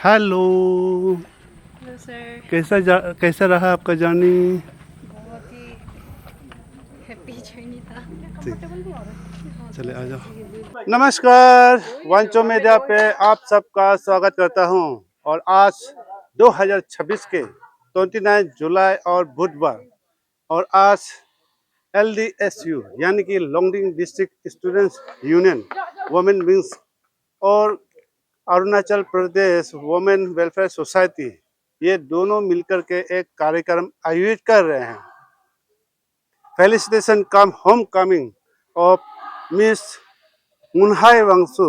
Hello. Hello sir. कैसा रहा आपका जर्नी? बहुत ही हैप्पी जर्नी था। ठीक, चले आ जाओ। नमस्कार, वांचो मीडिया पे आप सबका स्वागत करता हूं। और आज 2026 के 29 जुलाई और बुधवार, और आज LDSU यानी कि Longding district students union women wings और Arunachal Pradesh women welfare society, ये दोनों मिलकर के एक कार्यक्रम आयोजित कर रहे हैं। Felicitation cum homecoming of miss Munhai Wangsu,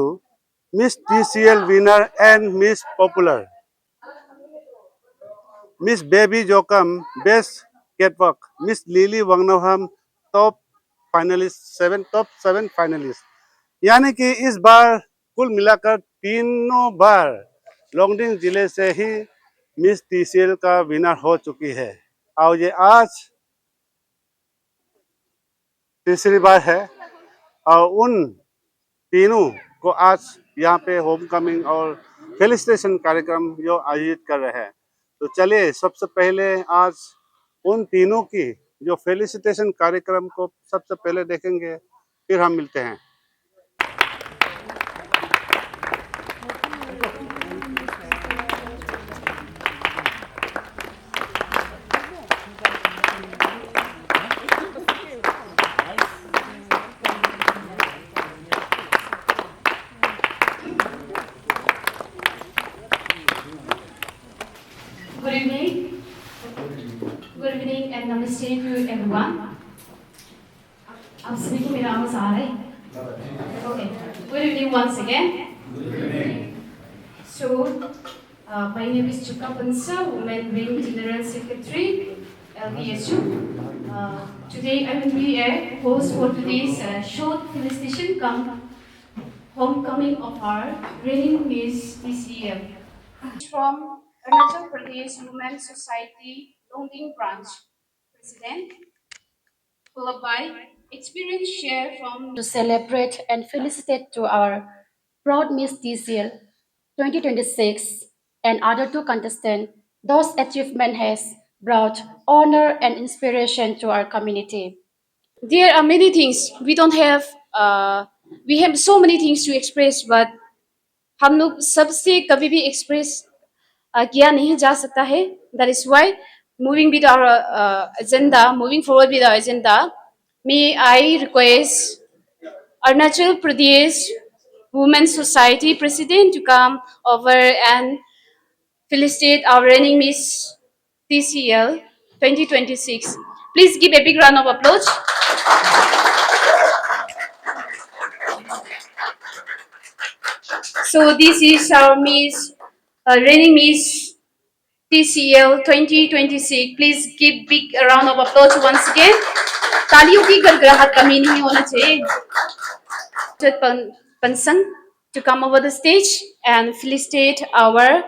miss TCL winner and miss popular, miss Baby Jokam best catwalk, miss Lily Wangnoham top 7 finalist. यानी कि इस बार कुल मिलाकर तीनों बार लोंगडिंग जिले से ही मिस TCL का विनर हो चुकी है, और ये आज तीसरी बार है। और उन तीनों को आज यहाँ पे होम कमिंग और फेलिसिटेशन कार्यक्रम जो आयोजित कर रहे हैं। तो चलिए सबसे पहले आज उन तीनों की जो फेलिसिटेशन कार्यक्रम को सबसे पहले देखेंगे, फिर हम मिलते हैं। Good evening. Good evening and namaste to everyone. आप सभी को मेरा आवाज आ रहा है? Okay. Good evening once again. Good evening. So, my name is Chukka Pansa, Women Wing General Secretary, LDSU. Today I will be a host for today's short felicitation come homecoming of our reigning Miss TCL. From Arunachal Pradesh Women's Society Longding Branch President, followed by experience share from to celebrate and felicitate to our proud Miss TCL 2026 and other two contestants. Those achievement has brought honor and inspiration to our community. There are many things we don't have. We have so many things to express, but हम लोग सबसे कभी भी express किया नहीं जा सकता है. That is why moving with our agenda, moving forward with our agenda, may I request Arunachal Pradesh Women's Society President to come over and felicitate our reigning Miss TCL 2026. Please give a big round of applause. So this is our Miss, reigning Miss TCL 2026. Please give big round of applause once again. तालियों की गड़गड़ाहट कमी नहीं होना चाहिए. Pansang to come over the stage and felicitate our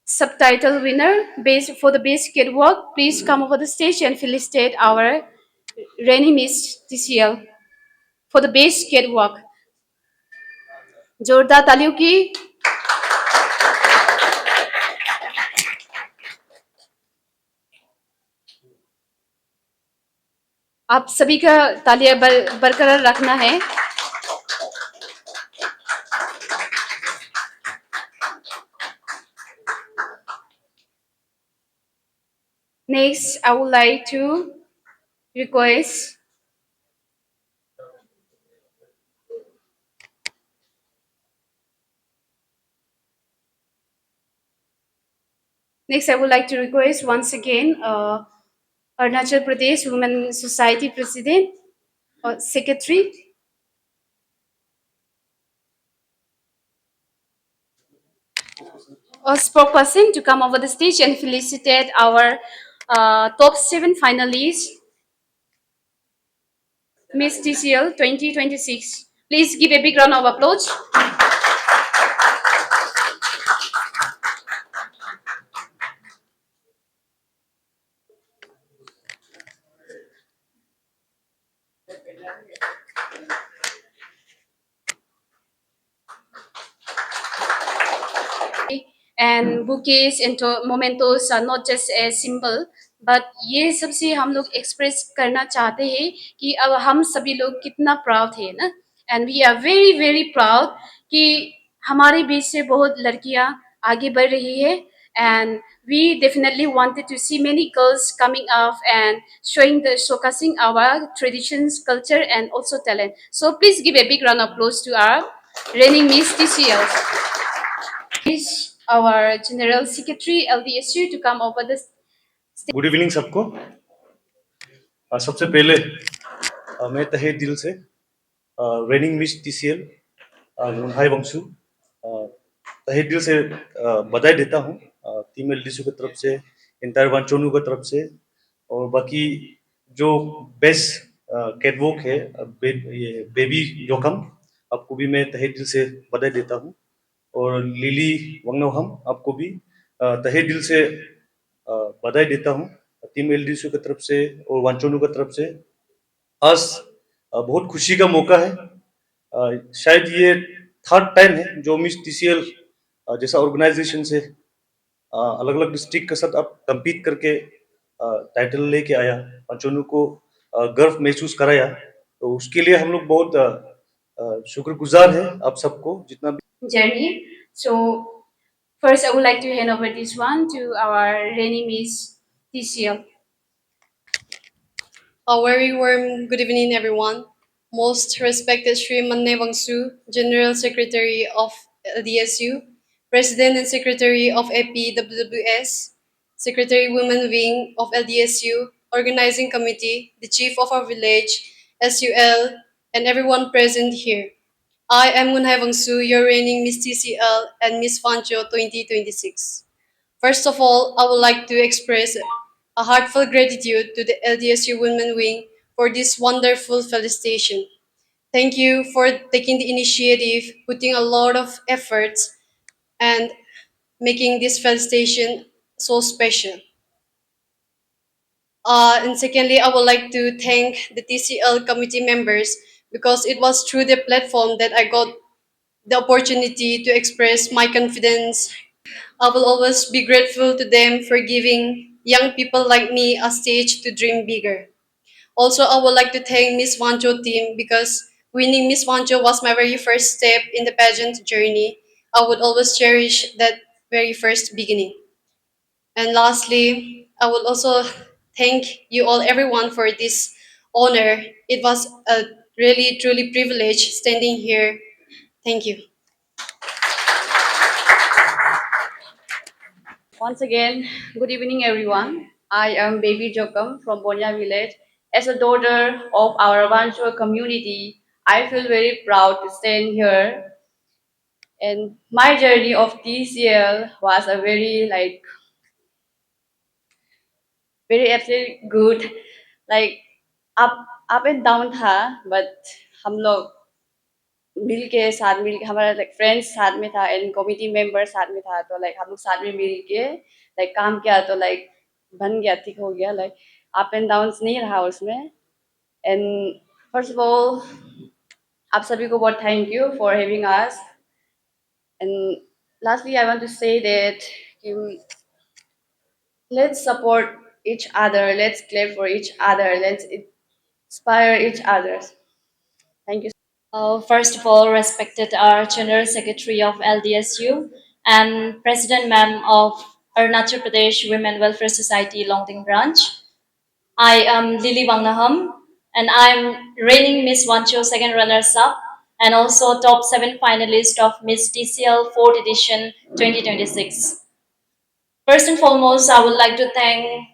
subtitle winner based for the best catwalk. Please come over the stage and felicitate our reigning Miss TCL for the best catwalk. जोरदार तालियों की. आप सभी का तालियां बरकरार रखना है. Next, I would like to request once again Arunachal Pradesh Women Society President or Secretary, a spokesperson to come over the stage and felicitate our top 7 finalists, Miss TCL 2026. Please give a big round of applause. and bouquets and mementos are not just a symbol, but ये सब से हम लोग express करना चाहते हैं कि अब हम सभी लोग कितना proud हैं ना, and we are very very proud कि हमारे बीच से बहुत लड़कियां आगे बढ़ रही है, and we definitely wanted to see many girls coming up and showcasing our traditions, culture, and also talent. So please give a big round of applause to our reigning Miss TCL. Please our General Secretary LDSU to come over this. Good evening सबको। सबसे पहले मैं तहे दिल से raining miss TCL मुनहाई Vanshu तहे दिल से बधाई देता हूँ टीम एलडीसी की तरफ से, इंटायर वांचोनू की तरफ से, और बाकी जो बेस्ट कैटवॉक है ये बेबी जोकम, आपको भी मैं तहे दिल से बधाई देता हूँ, और लिली वंगनोहम आपको भी तहे दिल से बधाई देता हूँ टीम एलडीसी की तरफ से और वांचोनू की तरफ से। आज बहुत खुशी का मौका है, शायद ये थर्ड टाइम है जो मिस टीसीएल जैसा ऑर्गेनाइजेशन से अलग अलग डिस्ट्रिक्ट के साथ आप कम्पीट करके टाइटल लेके आया, वांचोनू को गर्व महसूस कराया, तो उसके लिए हम लोग बहुत शुक्रगुजार हैं आप सबको जितना भी Journey. So first, I would like to hand over this one to our reigning Miss TCL. A very warm good evening, everyone. Most respected Sri Manne Wangsu, General Secretary of DSU, President and Secretary of APWWS, Secretary Women Wing of LDSU, Organizing Committee, the Chief of our village, SUL, and everyone present here. I am Munhai Wangsu, your reigning Miss TCL and Miss Fancho 2026. First of all, I would like to express a heartfelt gratitude to the LDSU Women Wing for this wonderful felicitation. Thank you for taking the initiative, putting a lot of efforts, and making this felicitation so special. And secondly, I would like to thank the TCL committee members because it was through their platform that I got the opportunity to express my confidence. I will always be grateful to them for giving young people like me a stage to dream bigger. Also, I would like to thank Miss Wancho team because winning Miss Wancho was my very first step in the pageant journey. I would always cherish that very first beginning. And lastly, I would also thank you all, everyone, for this honor. It was a really, truly privilege standing here. Thank you. Once again, good evening, everyone. I am Baby Jokam from Bonya village. As a daughter of our Vancho community, I feel very proud to stand here. And my journey of TCL was a very absolutely good, like up up and down था, but हम लोग मिल के साथ मिल हमारा like friends साथ में था and committee member साथ में था, तो लाइक हम लोग साथ में मिल के लाइक काम किया, तो लाइक बन गया, ठीक हो गया, लाइक अप एंड डाउन्स नहीं रहा उसमें। एंड फर्स्ट ऑफ ऑल आप सभी को बहुत thank you for having us, and lastly I want to say that let's support each other, let's clap for each other, let's inspire each other. Thank you. First of all, respected our General Secretary of LDSU and President Ma'am of Arunachal Pradesh Women Welfare Society Longding Branch. I am Lily Wangnaham and I'm reigning Miss Wancho second runners-up and also top 7 finalist of Miss TCL 4th edition 2026. First and foremost, I would like to thank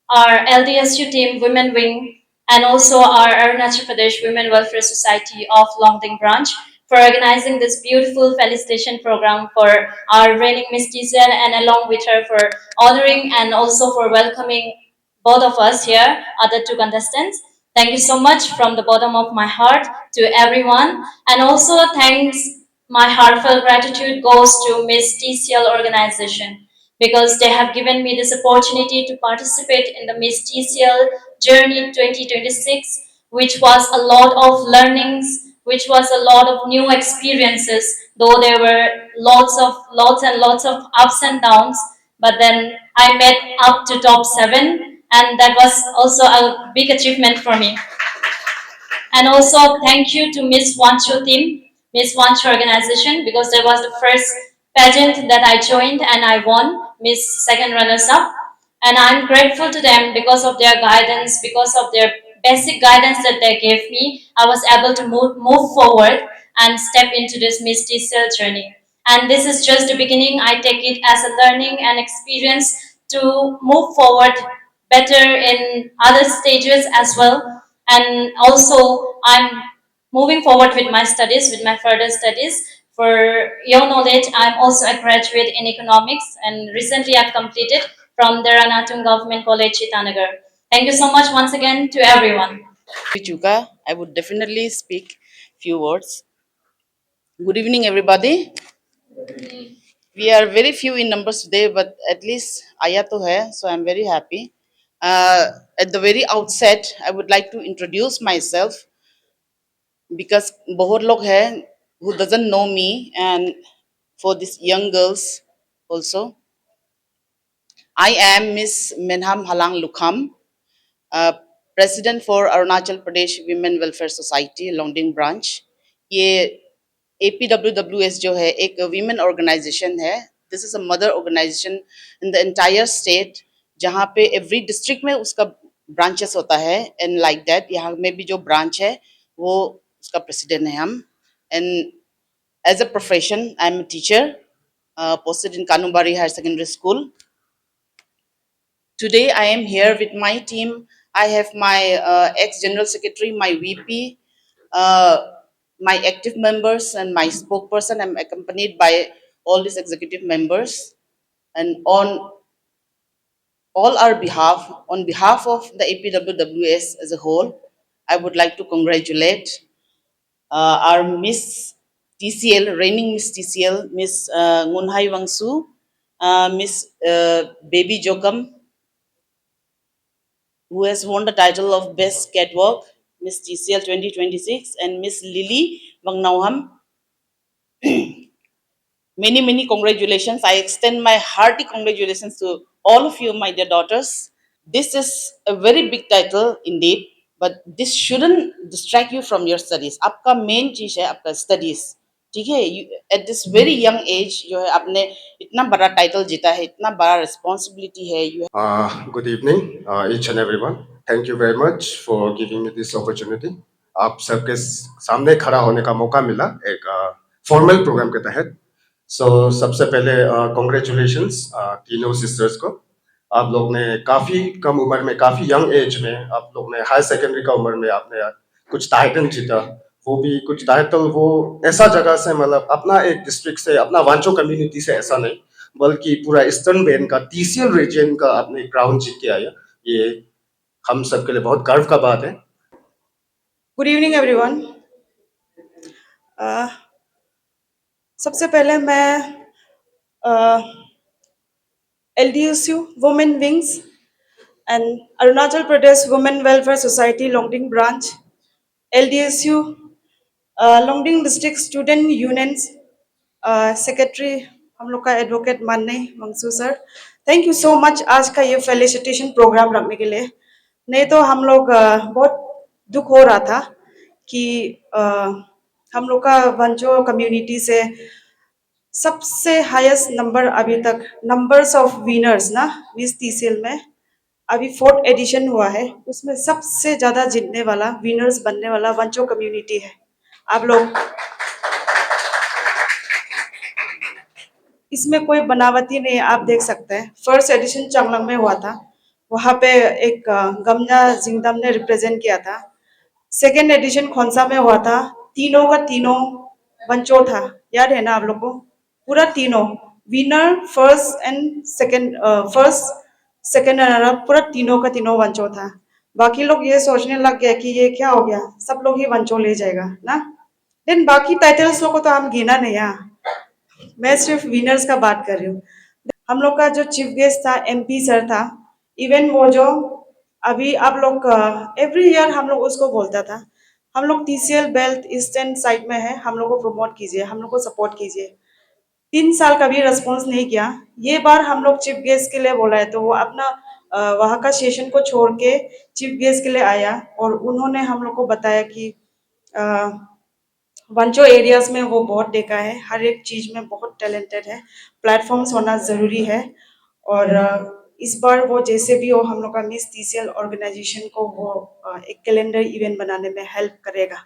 our LDSU team Women Wing and also our Arunachal Pradesh Women Welfare Society of Longding Branch for organizing this beautiful felicitation program for our reigning Miss TCL and along with her for honoring and also for welcoming both of us here, other two contestants. Thank you so much from the bottom of my heart to everyone, and also thanks my heartfelt gratitude goes to Miss TCL organization because they have given me this opportunity to participate in the Miss TCL Journey 2026, which was a lot of learnings, which was a lot of new experiences, though there were lots and lots of ups and downs. But then I made up to top 7, and that was also a big achievement for me. And also thank you to Miss Wancho team, Miss Wancho organization, because that was the first pageant that I joined and I won Miss Second Runners Up. And I'm grateful to them because of their guidance, because of their basic guidance that they gave me. I was able to move forward and step into this Miss TCL journey. And this is just the beginning. I take it as a learning and experience to move forward better in other stages as well. And also, I'm moving forward with my studies, with my further studies. For your knowledge, I'm also a graduate in economics, and recently I've completed from the Ranatung Government College, Itanagar. Thank you so much once again to everyone. Chuka, I would definitely speak few words. Good evening, everybody. We are very few in numbers today, but at least Aya to hai, so I'm very happy. At the very outset, I would like to introduce myself because बहुत लोग हैं who doesn't know me, and for these young girls also. I am Miss Menham Halang Lukham, president for Arunachal Pradesh women welfare society Longding branch. ये APWWS जो है एक women organization है. This is a mother organization in the entire state, जहाँ पे every district में उसका branches होता है. एंड लाइक दैट यहाँ में भी जो ब्रांच है वो उसका प्रेसिडेंट है हम. And as a profession I am a teacher posted in Kanubari Higher Secondary School. Today I am here with my team. I have my ex-general secretary, my VP, my active members, and my spokesperson. I'm accompanied by all these executive members. And on all our behalf, on behalf of the APWWS as a whole, I would like to congratulate our Miss TCL, reigning Miss TCL, Miss Ngunhai Wangsu, Miss Baby Jokam, who has won the title of Best Catwalk, Miss TCL 2026, and Miss Lily Wangnauham. Many, many congratulations. I extend my hearty congratulations to all of you, my dear daughters. This is a very big title indeed, but this shouldn't distract you from your studies. आपका main चीज है आपका studies. ठीक है? At this very young age जो है आपने इतना बड़ा title जीता है, इतना बड़ा responsibility है. Good evening, each and everyone. Thank you very much for giving me this opportunity. आप सबके सामने खड़ा होने का मौका मिला एक फॉर्मल प्रोग्राम के तहत. सबसे पहले कॉन्ग्रेचुलेशंस तीनों सिस्टर्स को. आप लोग ने काफ़ी कम उम्र में, काफ़ी यंग एज में आप लोग ने हायर सेकेंडरी का उम्र में आपने कुछ टाइटल जीता. वो भी कुछ टाइटल वो ऐसा जगह से, मतलब अपना एक डिस्ट्रिक्ट से, अपना वांचो कम्युनिटी से ऐसा नहीं, बल्कि पूरा ईस्टर्न बेन का TCL रीजन का आपने क्राउन जीत के आया. ये हम सब के लिए बहुत गर्व का बात है. Good evening everyone. सबसे पहले मैं LDSU women wings and Arunachal Pradesh women welfare society Longding branch, LDSU Longding district student unions secretary हम लोग का एडवोकेट मानने Vanshu sir, thank you so much आज का ये फेलिसिटेशन प्रोग्राम रखने के लिए. नहीं तो हम लोग बहुत दुख हो रहा था कि हम लोग का वंचो कम्युनिटी से सबसे हाईएस्ट नंबर अभी तक नंबर्स ऑफ विनर्स ना मिस TCL में अभी 4th एडिशन हुआ है, उसमें सबसे ज्यादा जीतने वाला, विनर्स बनने वाला वंचो कम्युनिटी है. आप लोग इसमें कोई बनावटी नहीं है, आप देख सकते हैं. फर्स्ट एडिशन चांगलांग में हुआ था, वहाँ पे एक गमजा जिंगदम ने रिप्रेजेंट किया था. सेकेंड एडिशन खोंसा में हुआ था, तीनों का तीनों वंचो था, याद है ना आप लोग को? पूरा तीनों winner, first and second, first second runner, पूरा तीनों का तीनों वंचो था. बाकी लोग ये सोचने लग गया कि ये क्या हो गया, सब लोग ही वंचो ले जाएगा ना. देन बाकी टाइटल्स लोग को तो हम गिना नहीं है, मैं सिर्फ विनर्स का बात कर रही हूँ. हम लोग का जो चीफ गेस्ट था MP सर था. इवन वो जो अभी आप लोग एवरी ईयर हम लोग उसको बोलता था, हम लोग TCL बेल्ट ईस्टर्न साइड में है, हम लोग को प्रमोट कीजिए, हम लोग को सपोर्ट कीजिए। 3 साल का भी रिस्पॉन्स नहीं किया। ये बार हम लोग चीफ गेस्ट के लिए बोला है, तो वो अपना वहाँ का सेशन को छोड़ के चीफ गेस्ट के लिए आया और उन्होंने हम लोग को बताया कि वंचो एरियाज में वो बहुत देखा है, हर एक चीज में बहुत टैलेंटेड है, प्लेटफॉर्म्स होना जरूरी है। और इस बार वो जैसे भी हो हम लोग का मिस TCL ऑर्गेनाइजेशन को वो एक कैलेंडर इवेंट बनाने में हेल्प करेगा।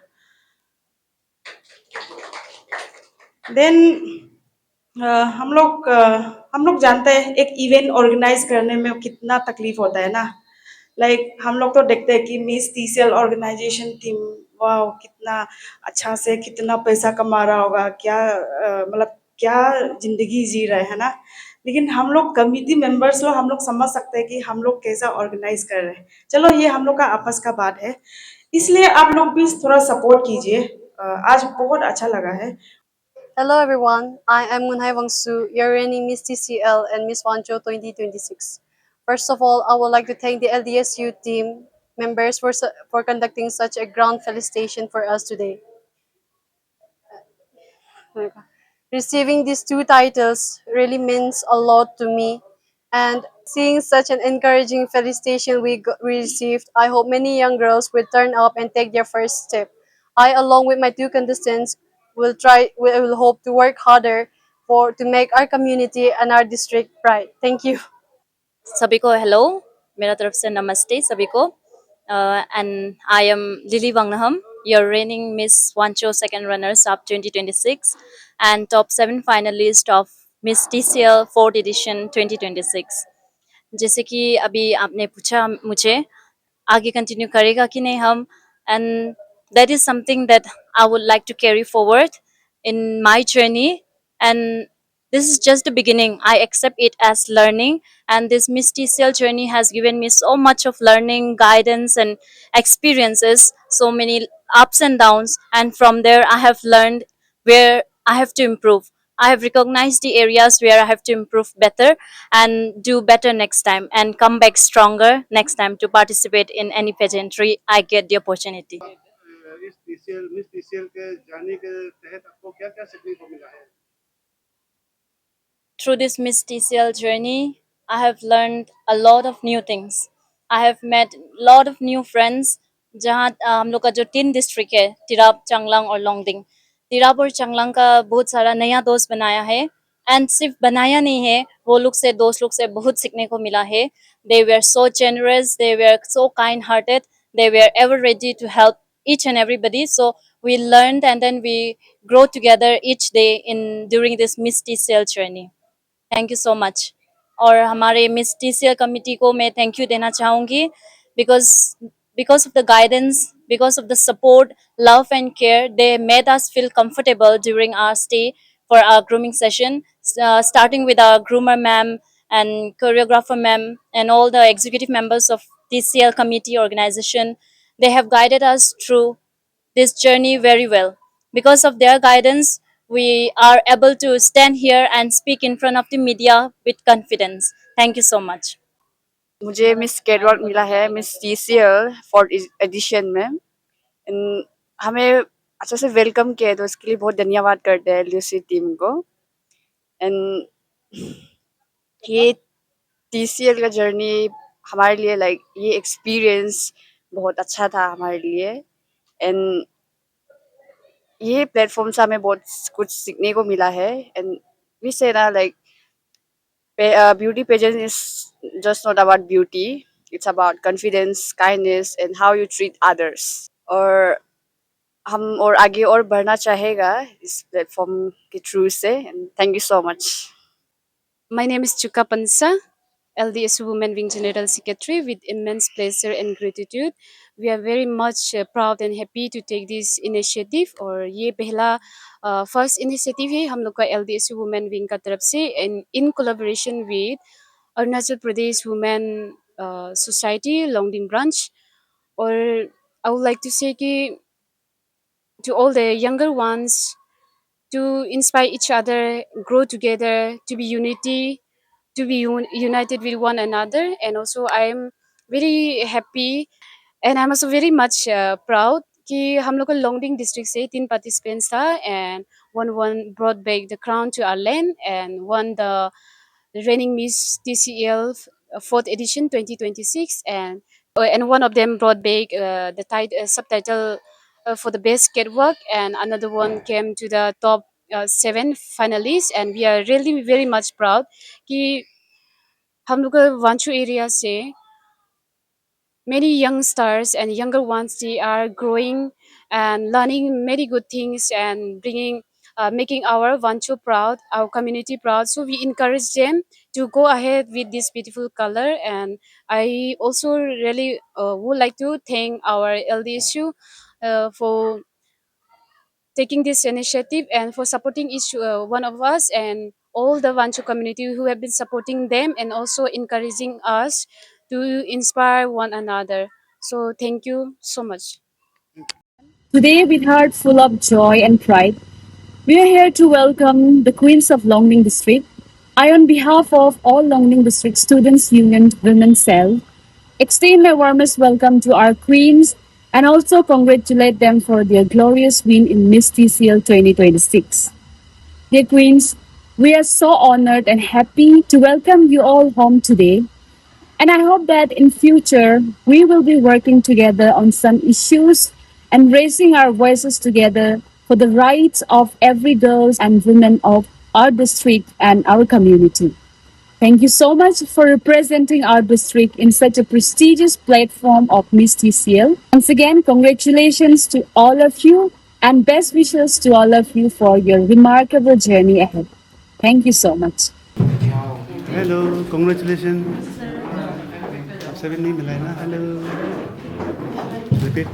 देन हम लोग जानते हैं एक इवेंट ऑर्गेनाइज करने में कितना तकलीफ होता है ना। लाइक हम लोग तो देखते हैं कि मिस TCL ऑर्गेनाइजेशन टीम, वाह कितना अच्छा से कितना पैसा कमा रहा होगा, क्या मतलब क्या जिंदगी जी रहे है ना। लेकिन हम लोग कमिटी मेंबर्स लोग हम लोग समझ सकते हैं कि हम लोग कैसा ऑर्गेनाइज कर रहे हैं। चलो ये हम लोग का आपस का बात है, इसलिए आप लोग भी थोड़ा सपोर्ट कीजिए। आज बहुत अच्छा लगा है। Hello everyone, I am Munhai Wangsu, your reigning Miss TCL and Miss Wancho 2026. First of all, I would like to thank the LDSU team members for conducting such a grand felicitation for us today. Receiving these two titles really means a lot to me, and seeing such an encouraging felicitation we received, I hope many young girls will turn up and take their first step. I, along with my two contestants, will hope to work harder to make our community and our district bright. Thank you. सभी को hello, मेरा तरफ से नमस्ते सभी को। And I am Lily Wangnaham, your reigning miss Wancho second runners up 2026 and top 7 finalist of miss TCL fourth edition 2026। जैसे कि अभी आपने पूछा मुझे आगे कंटिन्यू करेगा कि नहीं हम, and that is something that I would like to carry forward in my journey, and this is just the beginning. I accept it as learning, and this Miss TCL journey has given me so much of learning, guidance, and experiences, so many ups and downs, and from there I have learned where I have to improve. I have recognized the areas where I have to improve better and do better next time and come back stronger next time to participate in any pageantry I get the opportunity. इस TCL miss TCL के जाने के तहत आपको क्या क्या सीखने को मिला है? Through this Miss TCL journey, I have learned a lot of new things. I have met a lot of new friends. जहाँ हम लोग का जो 3 डिस्ट्रिक्ट है, तिराप, चांगलांग और लोंगडिंग, तिराप और चांगलांग का बहुत सारा नया दोस्त बनाया है। एंड सिर्फ बनाया नहीं है, वो लोग से दोस्त लोग से बहुत सीखने को मिला है। They were so generous, they were so kind hearted, they were ever ready to help each and everybody. So we learned and then we grow together each day in during this Miss TCL journey. Thank you so much. और हमारे miss TCL committee को मैं thank you देना चाहूँगी, because because of the guidance, because of the support, love and care, they made us feel comfortable during our stay for our grooming session, starting with our groomer ma'am and choreographer ma'am and all the executive members of TCL committee organization. They have guided us through this journey very well. Because of their guidance, we are able to stand here and speak in front of the media with confidence. Thank you so much. मुझे miss catwalk मिला है miss TCL fourth addition में। हमें अच्छा से welcome किया है, तो उसके लिए बहुत धन्यवाद करते हैं LDC टीम को। एंड ये TCL का जर्नी हमारे लिए ये एक्सपीरियंस बहुत अच्छा था हमारे लिए। एंड ये प्लेटफॉर्म से हमें बहुत कुछ सीखने को मिला है। एंड वी से ना beauty pageant is just not about beauty. It's about confidence, kindness, and how you treat others. और हम और आगे और बढ़ना चाहेगा इस प्लेटफॉर्म के थ्रू से। Thank you so much. My name is Chuka Pansa, LDSU Women Wing General Secretary. With immense pleasure and gratitude, we are very much proud and happy to take this initiative. और ये पहला first initiative है हम लोग का LDSU Women Wing का तरफ से, in collaboration with Arunachal Pradesh Women Society Longding branch. और I would like to say कि to all the younger ones, to inspire each other, grow together, to be unity, to be united with one another. And also I am very happy and I'm also very much proud कि हम लोग को Longding district से 3 participants था and one brought back the crown to our land and won the reigning Miss TCL 4th edition 2026 and one of them brought back the subtitle for the best catwalk and another one came to the top 7 finalists and we are really very much proud कि हम लोग Wanchu area से many young stars and younger ones they are growing and learning many good things and bringing making our Vancho proud, our community proud. So we encourage them to go ahead with this beautiful color. And I also really would like to thank our LDSU for taking this initiative and for supporting each one of us and all the Vancho community who have been supporting them and also encouraging us to inspire one another. So thank you so much. Today, with heart full of joy and pride, we are here to welcome the Queens of Longning District. I, on behalf of all Longning District Students Union Women's Cell, extend my warmest welcome to our Queens and also congratulate them for their glorious win in Miss TCL 2026. Dear Queens, we are so honored and happy to welcome you all home today. And I hope that in future, we will be working together on some issues and raising our voices together for the rights of every girls and women of our district and our community. Thank you so much for representing our district in such a prestigious platform of Miss TCL. Once again, congratulations to all of you and best wishes to all of you for your remarkable journey ahead. Thank you so much. Hello, congratulations. आप सभी नहीं मिला है ना? Hello, repeat.